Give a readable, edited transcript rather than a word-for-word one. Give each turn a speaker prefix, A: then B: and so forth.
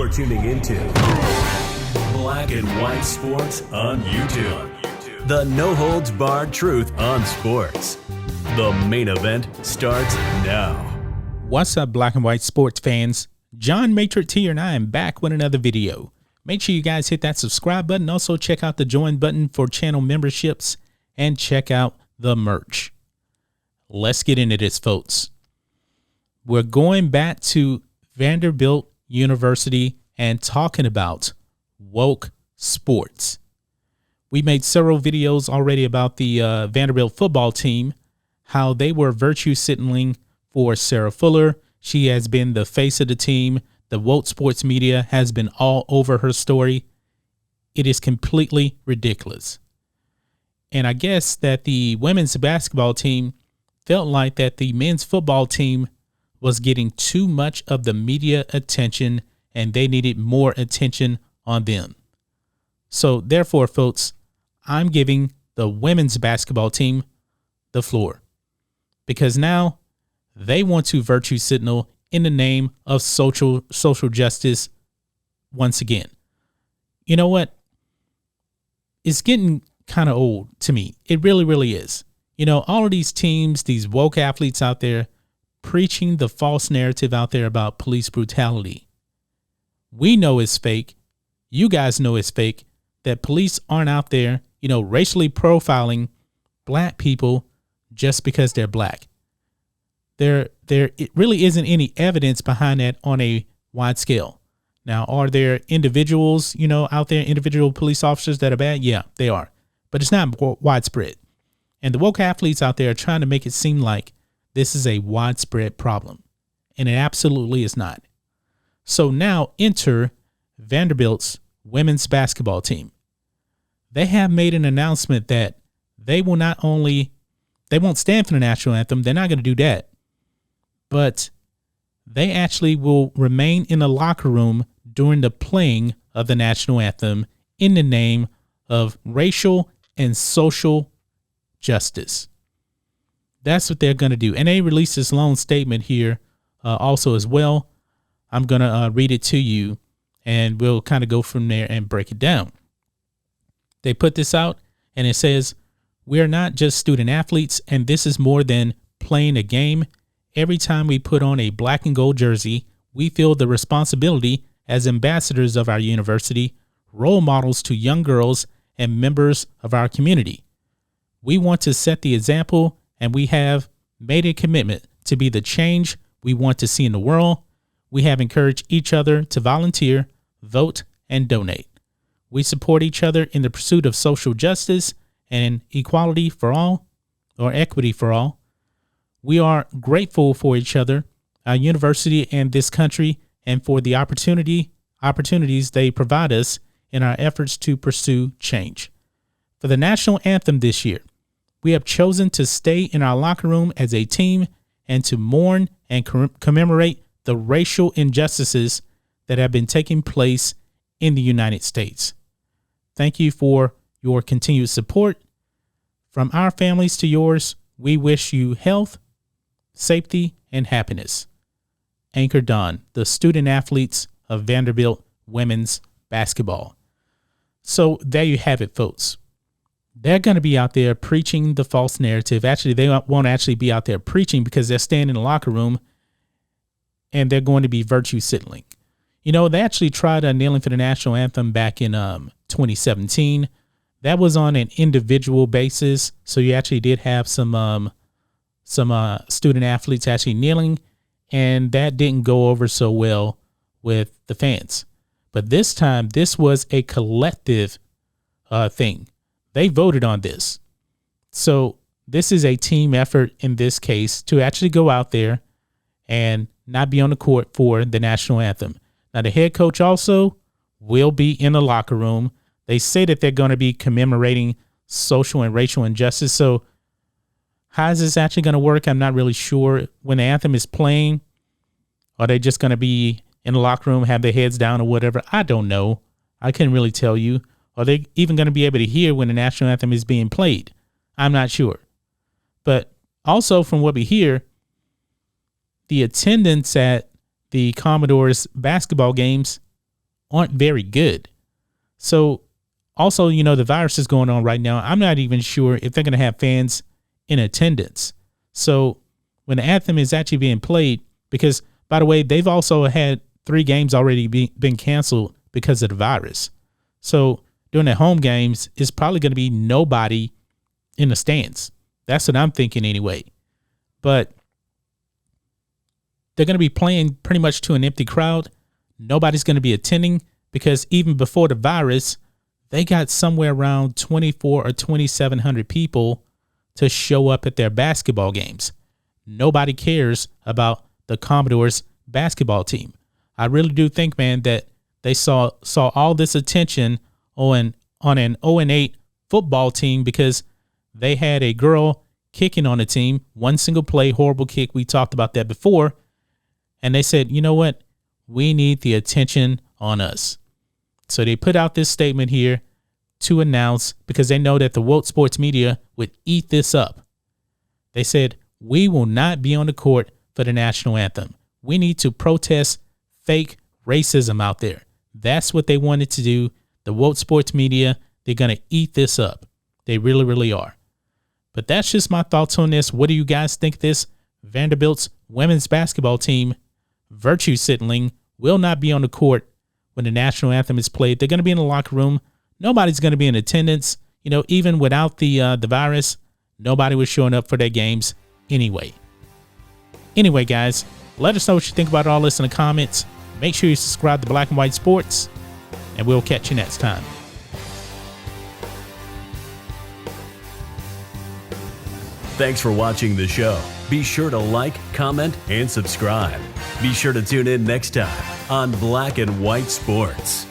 A: You're tuning into Black and White Sports on YouTube. The no-holds-barred truth on sports. The main event starts now.
B: What's up, Black and White Sports fans? John Matrix here, and I am back with another video. Make sure you guys hit that subscribe button. Also, check out the join button for channel memberships and check out the merch. Let's get into this, folks. We're going back to Vanderbilt University and talking about woke sports. We made several videos already about the Vanderbilt football team, how they were virtue signaling for Sarah Fuller. She has been the face of the team. The woke sports media has been all over her story. It is completely ridiculous. And I guess that the women's basketball team felt like that the men's football team was getting too much of the media attention and they needed more attention on them. So therefore, folks, I'm giving the women's basketball team the floor because now they want to virtue signal in the name of social justice once again. You know what? It's getting kind of old to me. It really, really is. You know, all of these teams, these woke athletes out there preaching the false narrative out there about police brutality. We know it's fake. You guys know it's fake, that police aren't out there, you know, racially profiling black people just because they're black. There it really isn't any evidence behind that on a wide scale. Now, are there individuals, you know, out there, individual police officers that are bad? Yeah, they are. But it's not widespread. And the woke athletes out there are trying to make it seem like this is a widespread problem. And it absolutely is not. So now enter Vanderbilt's women's basketball team. They have made an announcement that they won't stand for the national anthem. They're not going to do that. But they actually will remain in the locker room during the playing of the national anthem in the name of racial and social justice. That's what they're going to do. And they released this long statement here also as well. I'm going to read it to you and we'll kind of go from there and break it down. They put this out and it says, "We're not just student athletes, and this is more than playing a game. Every time we put on a black and gold jersey, we feel the responsibility as ambassadors of our university, role models to young girls, and members of our community. We want to set the example, and we have made a commitment to be the change we want to see in the world. We have encouraged each other to volunteer, vote, and donate. We support each other in the pursuit of social justice and equality for all, or equity for all. We are grateful for each other, our university, and this country, and for the opportunities they provide us in our efforts to pursue change. For the national anthem this year, we have chosen to stay in our locker room as a team and to mourn and commemorate the racial injustices that have been taking place in the United States. Thank you for your continued support. From our families to yours, we wish you health, safety, and happiness. Anchor Don, the student athletes of Vanderbilt women's basketball." So there you have it, folks. They're going to be out there preaching the false narrative. Actually, they won't actually be out there preaching because they're staying in the locker room and they're going to be virtue signaling. You know, they actually tried kneeling for the national anthem back in 2017. That was on an individual basis. So you actually did have some student athletes actually kneeling, and that didn't go over so well with the fans. But this time, this was a collective thing. They voted on this. So this is a team effort in this case to actually go out there and not be on the court for the national anthem. Now, the head coach also will be in the locker room. They say that they're going to be commemorating social and racial injustice. So how is this actually going to work? I'm not really sure. When the anthem is playing, are they just going to be in the locker room, have their heads down or whatever? I don't know. I couldn't really tell you. Are they even going to be able to hear when the national anthem is being played? I'm not sure. But also from what we hear, the attendance at the Commodores basketball games aren't very good. So also, the virus is going on right now. I'm not even sure if they're going to have fans in attendance. So when the anthem is actually being played, because by the way, they've also had 3 games already been canceled because of the virus. So during the home games, it's probably going to be nobody in the stands. That's what I'm thinking anyway. But they're going to be playing pretty much to an empty crowd. Nobody's going to be attending because even before the virus, they got somewhere around 24 or 2,700 people to show up at their basketball games. Nobody cares about the Commodores basketball team. I really do think, man, that they saw all this attention on an 0-8 football team because they had a girl kicking on the team, one single play, horrible kick. We talked about that before. And they said, you know what? We need the attention on us. So they put out this statement here to announce, because they know that the woke sports media would eat this up. They said, we will not be on the court for the national anthem. We need to protest fake racism out there. That's what they wanted to do. The woke sports media, they're going to eat this up. They really, really are. But that's just my thoughts on this. What do you guys think of this? Vanderbilt's women's basketball team, Virtue Sittling, will not be on the court when the national anthem is played. They're going to be in the locker room. Nobody's going to be in attendance. Even without the virus, nobody was showing up for their games anyway. Anyway, guys, let us know what you think about all this in the comments. Make sure you subscribe to Black and White Sports, and we'll catch you next time.
A: Thanks for watching the show. Be sure to like, comment, and subscribe. Be sure to tune in next time on Black and White Sports.